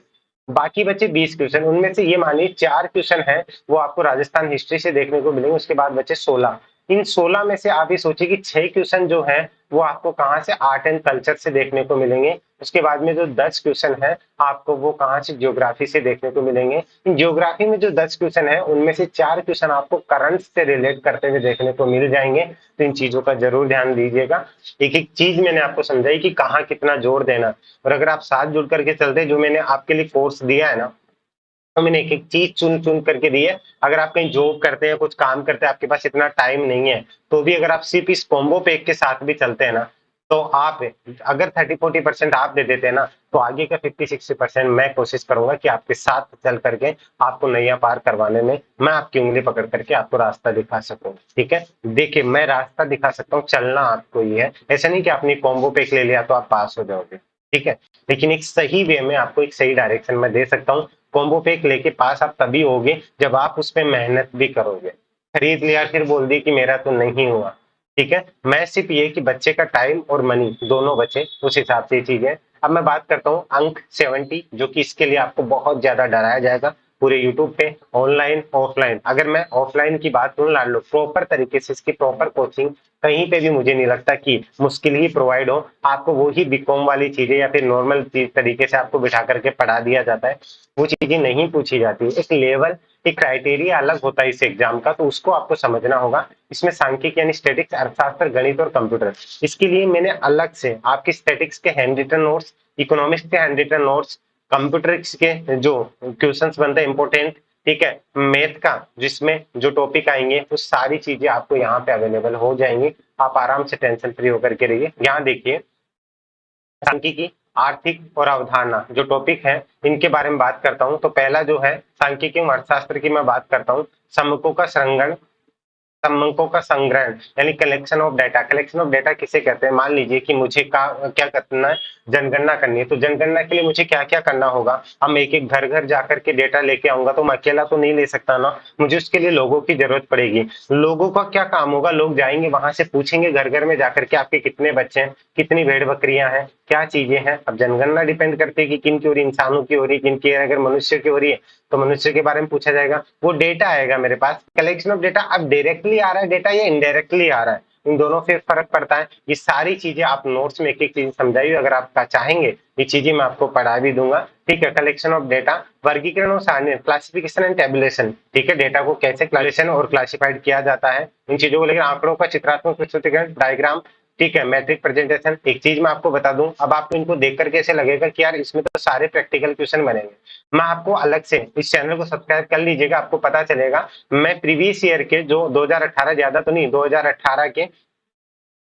बाकी बचे 20 क्वेश्चन, उनमें से ये मानिए 4 क्वेश्चन है वो आपको राजस्थान हिस्ट्री से देखने को मिलेंगे, उसके बाद बचे 16। इन 16 में से आप ये सोचिए कि 6 क्वेश्चन जो है वो आपको कहाँ से, आर्ट एंड कल्चर से देखने को मिलेंगे। उसके बाद में जो 10 क्वेश्चन है आपको वो कहाँ से, ज्योग्राफी से देखने को मिलेंगे। इन ज्योग्राफी में जो 10 क्वेश्चन है उनमें से 4 क्वेश्चन आपको करंट से रिलेट करते हुए देखने को मिल जाएंगे। तो इन चीजों का जरूर ध्यान दीजिएगा। एक एक चीज मैंने आपको समझाई कि कहाँ कितना जोर देना, और अगर आप साथ जुड़ करके चलते, जो मैंने आपके लिए कोर्स दिया है ना, तो मैंने एक एक चीज चुन चुन करके दी है। अगर आप कहीं जॉब करते हैं, कुछ काम करते हैं, आपके पास इतना टाइम नहीं है, तो भी अगर आप सिर्फ इस कॉम्बो पैक के साथ भी चलते हैं ना, तो आप अगर 30-40% आप दे देते हैं ना, तो आगे का 50-60% मैं कोशिश करूंगा कि आपके साथ चल करके आपको नैया पार करवाने में मैं आपकी उंगली पकड़ करके आपको रास्ता दिखा सकूं। ठीक है, देखिए मैं रास्ता दिखा सकता हूँ, चलना आपको ही है। ऐसा नहीं कि आपने कॉम्बो पैक ले लिया तो आप पास हो जाओगे। ठीक है, लेकिन एक सही वे में आपको एक सही डायरेक्शन में दे सकता हूँ। कॉम्बो पैक लेके पास आप तभी होगे जब आप उस पर मेहनत भी करोगे। खरीद लिया फिर बोल दी कि मेरा तो नहीं हुआ। ठीक है, मैं सिर्फ ये कि बच्चे का टाइम और मनी दोनों बचे, उस हिसाब से ये चीज है। अब मैं बात करता हूँ अंक 70, जो कि इसके लिए आपको बहुत ज्यादा डराया जाएगा पूरे यूट्यूब पे, ऑनलाइन ऑफलाइन। अगर मैं ऑफलाइन की बात करूँ लाड लो, प्रॉपर तरीके से इसकी प्रॉपर कोचिंग कहीं पे भी मुझे नहीं लगता कि मुश्किल ही प्रोवाइड हो। आपको वो ही बीकॉम वाली चीजें या फिर नॉर्मल तरीके से आपको बिठा करके पढ़ा दिया जाता है, वो चीजें नहीं पूछी जाती। एक लेवल एक क्राइटेरिया अलग होता है इस एग्जाम का, तो उसको आपको समझना होगा। इसमें सांख्यिकी यानी स्टैटिक्स, अर्थशास्त्र, गणित और कंप्यूटर, इसके लिए मैंने अलग से आपके स्टैटिक्स के हैंड रिटन नोट्स, इकोनॉमिक्स के हैंड रिटन नोट्स, कंप्यूटरिक्स के जो क्वेश्चंस बनते हैं इंपॉर्टेंट, ठीक है, मैथ का जिसमें जो टॉपिक आएंगे वो सारी चीजें आपको यहाँ पे अवेलेबल हो जाएंगी। आप आराम से टेंशन फ्री होकर के रहिए। यहाँ देखिए, सांख्यिकी, आर्थिक और अवधारणा जो टॉपिक है इनके बारे में बात करता हूँ। तो पहला जो है सांख्यिकी और अर्थशास्त्र की मैं बात करता हूँ। समकों का संगणन, संबंधों का संग्रहण यानी collection of data. Collection of data किसे कहते हैं? मान लीजिए कि मुझे क्या करना है, जनगणना करनी है, तो जनगणना के लिए मुझे क्या क्या करना होगा। हम एक एक घर घर जाकर के डेटा लेके आऊंगा तो मैं अकेला तो नहीं ले सकता ना, मुझे उसके लिए लोगों की जरूरत पड़ेगी। लोगों का क्या काम होगा? लोग जाएंगे वहां से पूछेंगे घर घर में जाकर के आपके कितने बच्चे हैं, कितनी भेड़ बकरियां हैं, क्या चीजें हैं। अब जनगणना डिपेंड करती है कि किन की हो रही, इंसानों की हो रही, किनकी, अगर मनुष्य की हो रही है तो मनुष्य के बारे में पूछा जाएगा, वो डेटा आएगा मेरे पास। कलेक्शन ऑफ डेटा, अब डायरेक्टली आ रहा है डेटा या इनडायरेक्टली आ रहा है, इन दोनों से फर्क पड़ता है। ये सारी चीजें आप नोट्स में एक एक चीज समझाइए, अगर आप चाहेंगे ये चीजें मैं आपको पढ़ा भी दूंगा, ठीक है। कलेक्शन ऑफ डेटा, वर्गीकरण और सारणी, क्लासिफिकेशन एंड टेबुलेशन, ठीक है, डेटा को कैसे क्लासिफिकेशन और क्लासिफाइड किया जाता है इन चीजों को लेकर, आंकड़ों का चित्रात्मक प्रस्तुतिकरण, डायग्राम, ठीक है, मैट्रिक प्रेजेंटेशन। एक चीज मैं आपको बता दूं, अब आपको इनको देख करके ऐसे लगेगा कि यार इसमें तो सारे प्रैक्टिकल क्वेश्चन बनेंगे। मैं आपको अलग से, इस चैनल को सब्सक्राइब कर लीजिएगा, आपको पता चलेगा मैं प्रीवियस ईयर के जो 2018, ज्यादा तो नहीं, 2018 के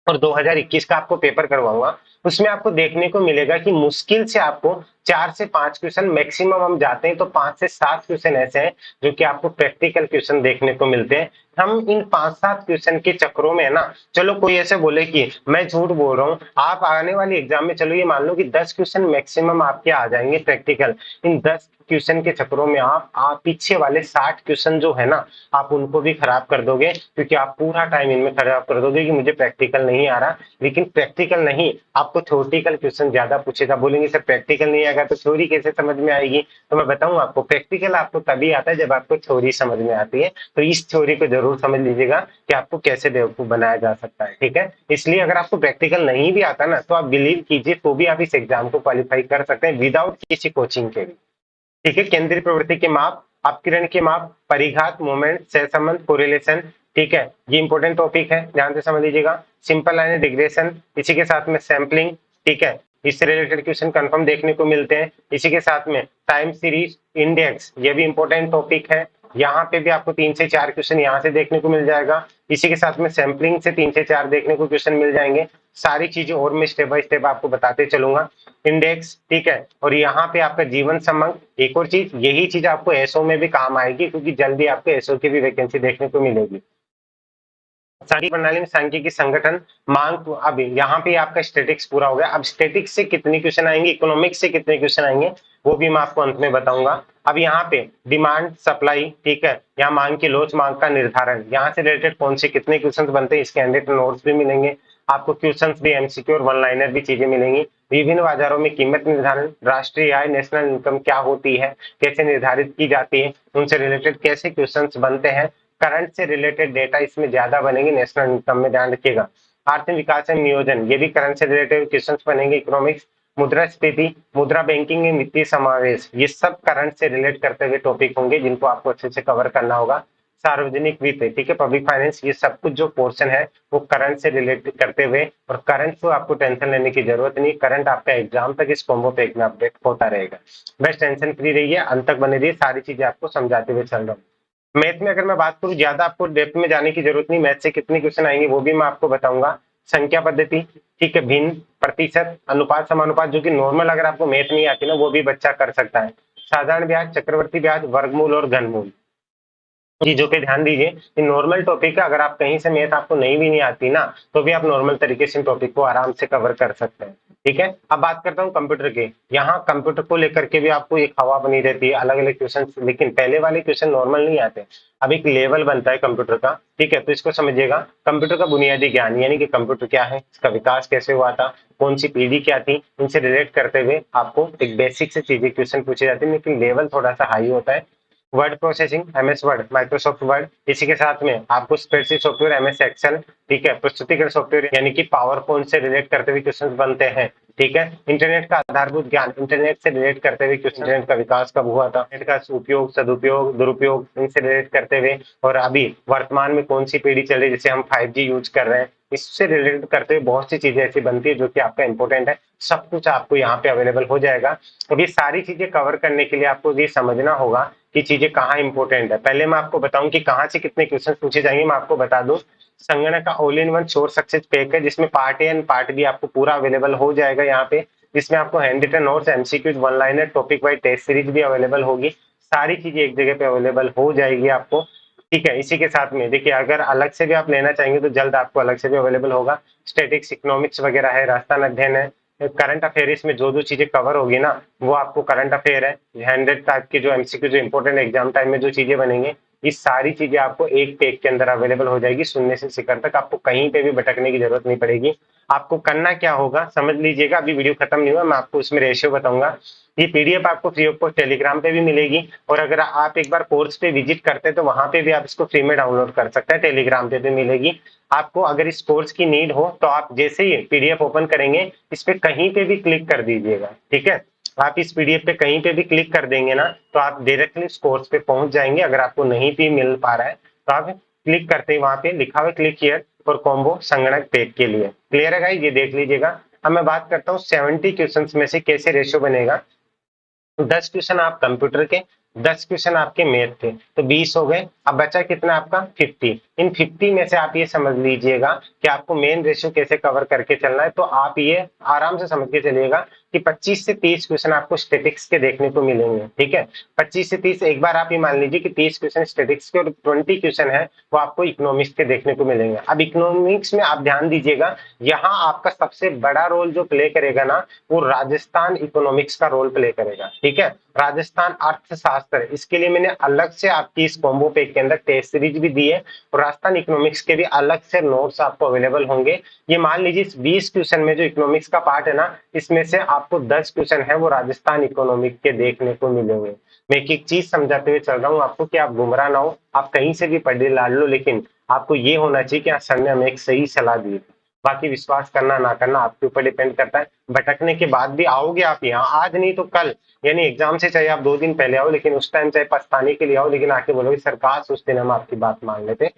और 2021 का आपको पेपर करवाऊंगा। उसमें आपको देखने को मिलेगा कि मुश्किल से आपको 4 से 5 क्वेश्चन, मैक्सिमम हम जाते हैं तो 5 से 7 क्वेश्चन ऐसे हैं जो कि आपको प्रैक्टिकल क्वेश्चन देखने को मिलते हैं। हम इन 5-7 क्वेश्चन के चक्रों में है ना, चलो कोई ऐसे बोले कि मैं झूठ बोल रहा हूँ, आप आने वाली एग्जाम में चलो ये मान लो कि 10 क्वेश्चन मैक्सिमम आपके आ जाएंगे प्रैक्टिकल। इन 10 क्वेश्चन के चक्रों में आप पीछे वाले 60 क्वेश्चन जो है ना, आप उनको भी खराब कर दोगे, क्योंकि आप पूरा टाइम इनमें खराब कर दोगे कि मुझे प्रैक्टिकल नहीं आ रहा। लेकिन प्रैक्टिकल नहीं, आपको थ्योरेटिकल क्वेश्चन ज्यादा पूछेगा। बोलेंगे सर प्रैक्टिकल नहीं आएगा तो थ्योरी कैसे समझ में आएगी? तो मैं बताऊं आपको, प्रैक्टिकल आपको तभी आता है जब आपको थ्योरी समझ में आती है। तो इस थ्योरी को जरूर समझ लीजिएगा कि आपको कैसे बेवकूफ बनाया जा सकता है, ठीक है। इसलिए अगर आपको प्रैक्टिकल नहीं भी आता ना, तो आप बिलीव कीजिए तो भी आप इस एग्जाम को क्वालिफाई कर सकते हैं विदाउट किसी कोचिंग के भी, ठीक है। केंद्रीय प्रवृत्ति के माप, अपकिरण के माप, परिघात, मोमेंट, सहसंबंध, कोरिलेशन, ठीक है, ये इंपॉर्टेंट टॉपिक है, ध्यान से समझ लीजिएगा। सिंपल लाइन रिग्रेशन, इसी के साथ में सैंपलिंग, ठीक है, इससे रिलेटेड क्वेश्चन कंफर्म देखने को मिलते हैं। इसी के साथ में टाइम सीरीज इंडेक्स, ये भी इंपॉर्टेंट टॉपिक है। यहाँ पे भी आपको 3 से 4 क्वेश्चन यहाँ से देखने को मिल जाएगा। इसी के साथ में सैंपलिंग से 3 से 4 देखने को क्वेश्चन मिल जाएंगे। सारी चीजें और मैं स्टेप बाय स्टेप आपको बताते चलूंगा। इंडेक्स, ठीक है, और यहाँ पे आपका जीवन संबंध। एक और चीज, यही चीज आपको एसओ में भी काम आएगी, क्योंकि जल्दी आपको एसओ की भी वैकेंसी देखने को मिलेगी। सांख्यिकी प्रणाली में सांख्यिकी संगठन, मांग। तो अब यहाँ पे आपका स्टैटिक्स पूरा हो गया। अब स्टैटिक्स से कितने क्वेश्चन आएंगे, इकोनॉमिक्स से कितने क्वेश्चन आएंगे, वो भी मैं आपको अंत में बताऊंगा। अब यहाँ पे डिमांड सप्लाई, ठीक है, यहाँ मांग की लोच, मांग का निर्धारण, यहाँ से रिलेटेड कौन से कितने क्वेश्चन बनते हैं इसके हैंड नोट्स भी मिलेंगे आपको। क्वेश्चन भी, एमसीक्यू और वन लाइनर भी चीजें मिलेंगी। विभिन्न बाजारों में कीमत निर्धारण, राष्ट्रीय आय, नेशनल इनकम क्या होती है, कैसे निर्धारित की जाती है, उनसे रिलेटेड कैसे क्वेश्चन बनते हैं। करंट से रिलेटेड डेटा इसमें ज्यादा बनेंगे, नेशनल इनकम में, ध्यान रखिएगा। आर्थिक विकास एवं नियोजन, ये भी करंट से रिलेटेड क्वेश्चन बनेंगे। इकोनॉमिक्स, मुद्रास्फीति, मुद्रा बैंकिंग में वित्तीय समावेश, ये सब करंट से रिलेट करते हुए टॉपिक होंगे जिनको आपको अच्छे से कवर करना होगा। सार्वजनिक वित्त, ठीक है, पब्लिक फाइनेंस, ये सब कुछ जो पोर्शन है वो करंट से रिलेट करते हुए, और करंट को आपको टेंशन लेने की जरूरत नहीं, करंट आपका एग्जाम तक इस कॉम्बो पैक में अपडेट होता रहेगा। बस टेंशन फ्री रहिए, अंत तक बने रहिए, सारी चीजें आपको समझाते हुए चल रहा हूँ। मैथ में अगर मैं बात करूं, ज्यादा आपको डेप्थ में जाने की जरूरत नहीं, मैथ से कितने क्वेश्चन आएंगे वो भी मैं आपको बताऊंगा। संख्या पद्धति, ठीक है, भिन्न, प्रतिशत, अनुपात, समानुपात, जो कि नॉर्मल अगर आपको मैथ नहीं आती ना वो भी बच्चा कर सकता है। साधारण ब्याज, चक्रवर्ती ब्याज, वर्गमूल और घनमूल, चीजों पे ध्यान दीजिए। ये नॉर्मल टॉपिक है, अगर आप कहीं से मैथ आपको नहीं भी नहीं आती ना, तो भी आप नॉर्मल तरीके से टॉपिक को आराम से कवर कर सकते हैं, ठीक है। अब बात करता हूँ कंप्यूटर के। यहाँ कंप्यूटर को लेकर के भी आपको एक हवा बनी रहती है, अलग अलग क्वेश्चन, लेकिन पहले वाले क्वेश्चन नॉर्मल नहीं आते। अब एक लेवल बनता है कंप्यूटर का, ठीक है, तो इसको समझिएगा। कंप्यूटर का बुनियादी ज्ञान, यानी कि कंप्यूटर क्या है, इसका विकास कैसे हुआ था, कौन सी पीढ़ी क्या थी, इनसे रिलेट करते हुए आपको एक बेसिक से चीजें क्वेश्चन पूछे जाते हैं, लेकिन लेवल थोड़ा सा हाई होता है। Word processing, MS word, Microsoft word, इसी के साथ में आपको स्प्रेडशीट सॉफ्टवेयर, एमएस एक्सेल, ठीक है, प्रस्तुतिकरण सॉफ्टवेयर यानी कि पावर पॉइंट से रिलेट करते हुए क्वेश्चन बनते हैं, ठीक है। इंटरनेट का आधारभूत ज्ञान, इंटरनेट से रिलेट करते हुए क्वेश्चन, इंटरनेट का विकास कब हुआ था, इंटरनेट का उपयोग, सदुपयोग, दुरुपयोग, इनसे रिलेट करते हुए, और अभी वर्तमान में कौन सी पीढ़ी चल रही है जिसे हम 5G यूज कर रहे हैं, इससे रिलेटेड करते हुए बहुत सी चीजें ऐसी बनती है जो कि आपका इंपॉर्टेंट है। सब कुछ आपको यहाँ पे अवेलेबल हो जाएगा। अब ये सारी चीजें कवर करने के लिए आपको ये समझना होगा कि चीजें कहाँ इंपॉर्टेंट है। पहले मैं आपको बताऊं कि कहाँ से कितने क्वेश्चन पूछे जाएंगे। मैं आपको बता दूं, संगणक का all in one source success pack है, जिसमें part A and part B आपको पूरा अवेलेबल हो जाएगा यहाँ पे। जिसमें आपको hand written notes, MCQs, one liner, topic wise test series भी अवेलेबल होगी। सारी चीजें एक जगह पे अवेलेबल हो जाएगी आपको, ठीक है। इसी के साथ में देखिए, अगर अलग से भी आप लेना चाहेंगे तो जल्द आपको अलग से भी अवेलेबल होगा। स्टैटिक्स, इकोनॉमिक्स वगैरह है, राजस्थान अध्ययन है, करंट अफेयर, इसमें जो जो चीजें कवर होगी ना वो आपको करंट अफेयर है, 100 टाइप के जो एमसीक्यू, जो इंपॉर्टेंट एग्जाम टाइम में जो चीजें बनेंगे, ये सारी चीजें आपको एक पेज के अंदर अवेलेबल हो जाएगी। शून्य से शिखर तक आपको कहीं पे भी भटकने की जरूरत नहीं पड़ेगी। आपको करना क्या होगा समझ लीजिएगा, अभी वीडियो खत्म नहीं हुआ, मैं आपको उसमें रेशियो बताऊंगा। ये पीडीएफ आपको फ्री ऑफ कॉस्ट टेलीग्राम पे भी मिलेगी, और अगर आप एक बार कोर्स पे विजिट करते हैं तो वहां पे भी आप इसको फ्री में डाउनलोड कर सकते हैं, टेलीग्राम पे भी मिलेगी आपको। अगर इस कोर्स की नीड हो तो आप जैसे ही पीडीएफ ओपन करेंगे, इस पे कहीं पे भी क्लिक कर दीजिएगा, ठीक है। आप इस पीडीएफ पे कहीं पे भी क्लिक कर देंगे ना तो आप डायरेक्टली इस कोर्स पे पहुंच जाएंगे। अगर आपको नहीं भी मिल पा रहा है तो आप क्लिक करते ही वहां पे लिखा हुआ क्लिक हियर फॉर कॉम्बो संगणक पैक के लिए। क्लियर है गाइस, ये देख लीजिएगा। अब मैं बात करता हूँ 70 क्वेश्चन में से कैसे रेशियो बनेगा। 10 क्वेश्चन आप कंप्यूटर के, 10 क्वेश्चन आपके मैथ के, तो 20 हो गए। अब बचा कितना आपका 50। इन 50 में से आप ये समझ लीजिएगा कि आपको मेन रेशियो कैसे कवर करके चलना है। तो आप ये आराम से समझ के चलिएगा कि 25 से 30 क्वेश्चन आपको स्टैटिक्स के देखने को मिलेंगे, ठीक है। 25 से 30, एक बार आप ये मान लीजिए कि 30 क्वेश्चन स्टैटिक्स के और 20 क्वेश्चन है वो आपको इकोनॉमिक्स के देखने को मिलेंगे। अब इकोनॉमिक्स में आप ध्यान दीजिएगा, यहाँ आपका सबसे बड़ा रोल जो प्ले करेगा ना, वो राजस्थान इकोनॉमिक्स का रोल प्ले करेगा, ठीक है। राजस्थान अर्थशास्त्र, इसके लिए मैंने अलग से आपकी इस कॉम्बो पैक के अंदर टेस्ट सीरीज भी दी है, और राजस्थान इकोनॉमिक्स के भी अलग से नोट्स आपको अवेलेबल होंगे। ये मान लीजिए इस 20 क्वेश्चन में जो इकोनॉमिक्स का पार्ट है ना, इसमें से आपको 10 क्वेश्चन है वो राजस्थान इकोनॉमिक के देखने को मिलेंगे। मैं एक एक चीज समझाते हुए चल रहा हूँ आपको कि आप गुमराह ना हो। आप कहीं से भी पढ़ लाल लो, लेकिन आपको ये होना चाहिए कि सर ने हमें एक सही सलाह दी। बाकी विश्वास करना ना करना आपके ऊपर डिपेंड करता है। भटकने के बाद भी आओगे आप यहाँ, आज नहीं तो कल, यानी एग्जाम से चाहे आप 2 दिन पहले आओ, लेकिन उस टाइम चाहे पछताने के लिए आओ, लेकिन आके बोलोगे सरकार उस दिन हम आपकी बात मान लेते।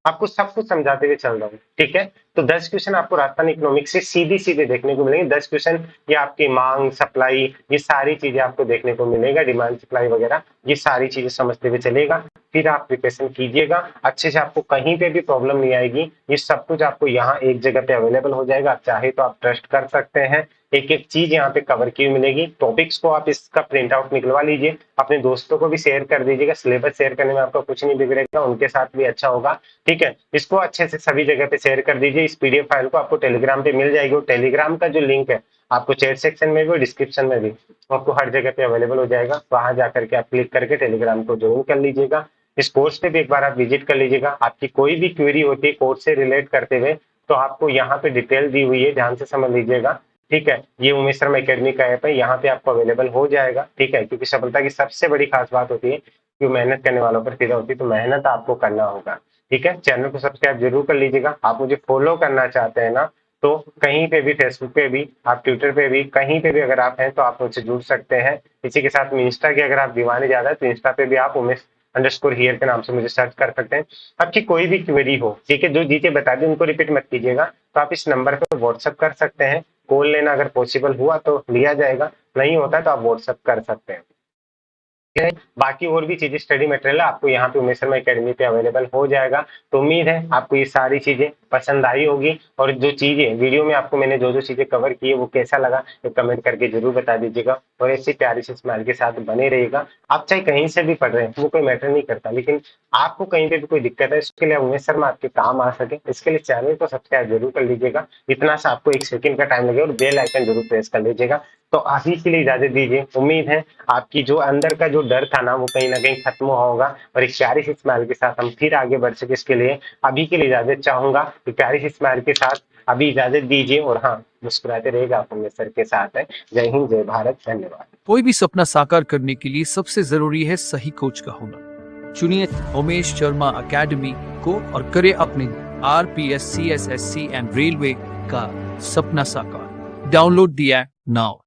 आपको सब कुछ समझाते हुए चल रहा हूँ, ठीक है। तो 10 क्वेश्चन आपको राजस्थान इकोनॉमिक्स से सीधी सीधे देखने को मिलेंगे। 10 क्वेश्चन ये आपकी मांग, सप्लाई, ये सारी चीजें आपको देखने को मिलेगा, डिमांड सप्लाई वगैरह, ये सारी चीजें समझते हुए चलेगा। फिर आप प्रिपरेशन कीजिएगा अच्छे से, आपको कहीं पे भी प्रॉब्लम नहीं आएगी। ये सब कुछ आपको यहाँ एक जगह पे अवेलेबल हो जाएगा। आप चाहे तो आप ट्रस्ट कर सकते हैं, एक एक चीज यहाँ पे कवर की मिलेगी। टॉपिक्स को आप इसका प्रिंट आउट निकलवा लीजिए, अपने दोस्तों को भी शेयर कर दीजिएगा। सिलेबस शेयर करने में आपका कुछ नहीं बिगड़ेगा, उनके साथ भी अच्छा होगा, ठीक है। इसको अच्छे से सभी जगह पे शेयर कर दीजिए। इस पीडीएफ फाइल को आपको टेलीग्राम पे मिल जाएगी, और टेलीग्राम का जो लिंक है आपको चैट सेक्शन में भी और डिस्क्रिप्शन में भी आपको हर जगह पे अवेलेबल हो जाएगा। वहां जाकर के आप क्लिक करके टेलीग्राम को ज्वाइन कर लीजिएगा। इस कोर्स पे भी एक बार आप विजिट कर लीजिएगा। आपकी कोई भी क्वेरी होती है कोर्स से रिलेट करते हुए तो आपको यहाँ पे डिटेल दी हुई है, ध्यान से समझ लीजिएगा, ठीक है। ये उमेश शर्मा एकेडमी का ऐप है, यहाँ पे आपको अवेलेबल हो जाएगा, ठीक है। क्योंकि सफलता की सबसे बड़ी खास बात होती है कि मेहनत करने वालों पर फिदा होती है, तो मेहनत आपको करना होगा, ठीक है। चैनल को सब्सक्राइब जरूर कर लीजिएगा। आप मुझे फॉलो करना चाहते हैं ना, तो कहीं पे भी, फेसबुक पे भी, आप ट्विटर पे भी, कहीं पे भी अगर आप हैं तो आप मुझसे जुड़ सकते हैं। इसी के साथ में इंस्टा के अगर आप दीवाने ज्यादा है तो इंस्टा पे भी आप उमेश अंडरस्कोर हियर के नाम से मुझे सर्च कर सकते हैं। आपकी कोई भी क्वेरी हो, ठीक है, जो चीजें बता दी उनको रिपीट मत कीजिएगा, तो आप इस नंबर पर व्हाट्सअप कर सकते हैं। कॉल लेना अगर पॉसिबल हुआ तो लिया जाएगा, नहीं होता तो आप व्हाट्सअप कर सकते हैं। बाकी और भी चीजें, स्टडी मटेरियल आपको यहाँ पे उमेश शर्मा एकेडमी पे अवेलेबल हो जाएगा। तो उम्मीद है आपको ये सारी चीजें पसंद आई होगी, और जो चीजें वीडियो में आपको मैंने जो जो चीजें कवर की है वो कैसा लगा तो कमेंट करके जरूर बता दीजिएगा। और ऐसी प्यारी सी स्माइल के साथ बने रहिएगा। आप चाहे कहीं से भी पढ़ रहे हैं वो कोई मैटर नहीं करता, लेकिन आपको कहीं पे भी कोई दिक्कत है, इसके लिए उमेश शर्मा आपके काम आ सके, इसके लिए चैनल को सब्सक्राइब जरूर कर लीजिएगा। इतना सा आपको 1 सेकंड का टाइम लगेगा, और बेल आइकन जरूर प्रेस कर लीजिएगा। तो अभी के लिए इजाजत दीजिए। उम्मीद है आपकी जो अंदर का जो डर था ना वो कहीं ना कहीं खत्म होगा, और एक प्यारी सी स्माइल के साथ हम फिर आगे बढ़ सके, इसके लिए अभी के लिए इजाजत चाहूंगा। कि प्यारी सी स्माइल के साथ अभी इजाजत दीजिए, और हाँ, मुस्कुराते रहेगा, आप मेरे सर के साथ है। जय हिंद, जय भारत, धन्यवाद। कोई भी सपना साकार करने के लिए सबसे जरूरी है सही कोच का होना। चुनिए उमेश शर्मा एकेडमी को और करें अपने RPS CSSC एंड रेलवे का सपना साकार। Download the app now.